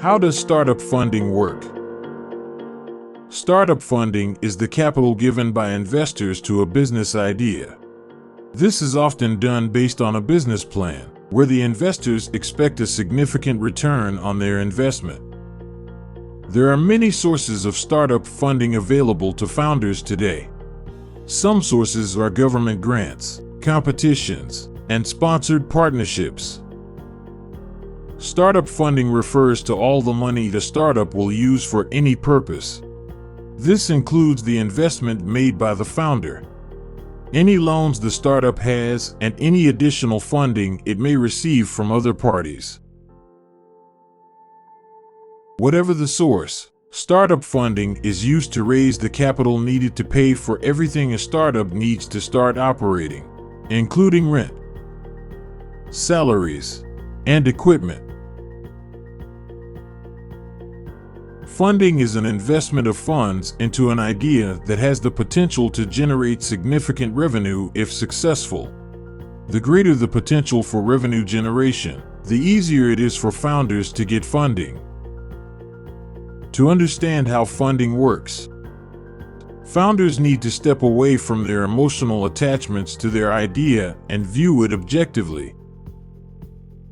How does startup funding work? Startup funding is the capital given by investors to a business idea. This is often done based on a business plan, where the investors expect a significant return on their investment. There are many sources of startup funding available to founders today. Some sources are government grants, competitions, and sponsored partnerships. Startup funding refers to all the money the startup will use for any purpose. This includes the investment made by the founder, any loans the startup has, and any additional funding it may receive from other parties. Whatever the source, startup funding is used to raise the capital needed to pay for everything a startup needs to start operating, including rent, salaries, and equipment. Funding is an investment of funds into an idea that has the potential to generate significant revenue if successful. The greater the potential for revenue generation, the easier it is for founders to get funding. To understand how funding works, founders need to step away from their emotional attachments to their idea and view it objectively.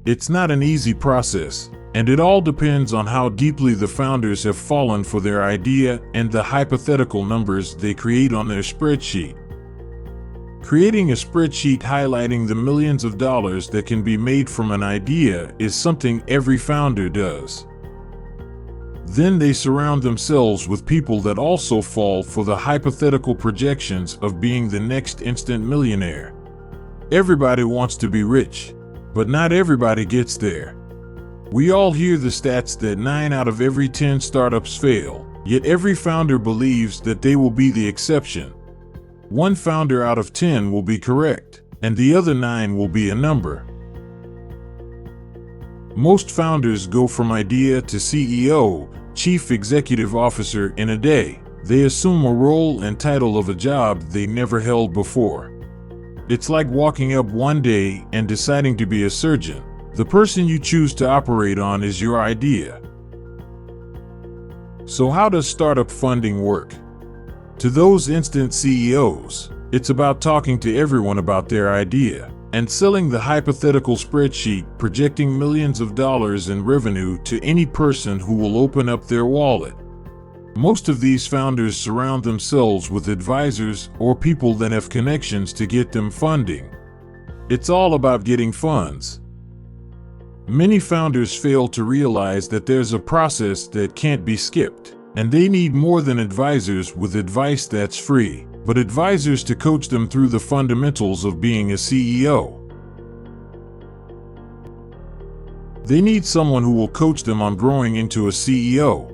It's not an easy process, and it all depends on how deeply the founders have fallen for their idea and the hypothetical numbers they create on their spreadsheet. Creating a spreadsheet highlighting the millions of dollars that can be made from an idea is something every founder does. Then they surround themselves with people that also fall for the hypothetical projections of being the next instant millionaire. Everybody wants to be rich, but not everybody gets there. We all hear the stats that 9 out of every 10 startups fail, yet every founder believes that they will be the exception. 1 founder out of 10 will be correct, and the other 9 will be a number. Most founders go from idea to CEO, Chief Executive Officer in a day. They assume a role and title of a job they never held before. It's like walking up one day and deciding to be a surgeon. The person you choose to operate on is your idea. So how does startup funding work? To those instant CEOs, it's about talking to everyone about their idea and selling the hypothetical spreadsheet projecting millions of dollars in revenue to any person who will open up their wallet. Most of these founders surround themselves with advisors or people that have connections to get them funding. It's all about getting funds. Many founders fail to realize that there's a process that can't be skipped, and they need more than advisors with advice that's free, but advisors to coach them through the fundamentals of being a CEO. They need someone who will coach them on growing into a CEO.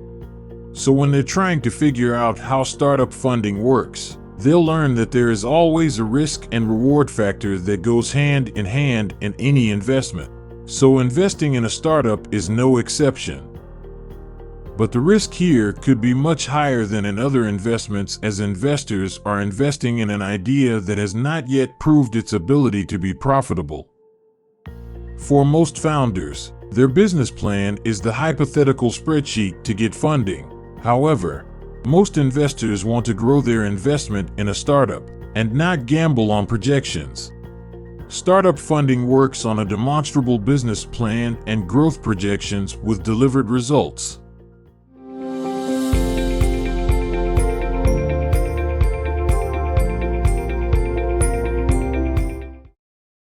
So when they're trying to figure out how startup funding works, they'll learn that there is always a risk and reward factor that goes hand in hand in any investment. So investing in a startup is no exception. But the risk here could be much higher than in other investments, as investors are investing in an idea that has not yet proved its ability to be profitable. For most founders, their business plan is the hypothetical spreadsheet to get funding. However, most investors want to grow their investment in a startup and not gamble on projections. Startup funding works on a demonstrable business plan and growth projections with delivered results.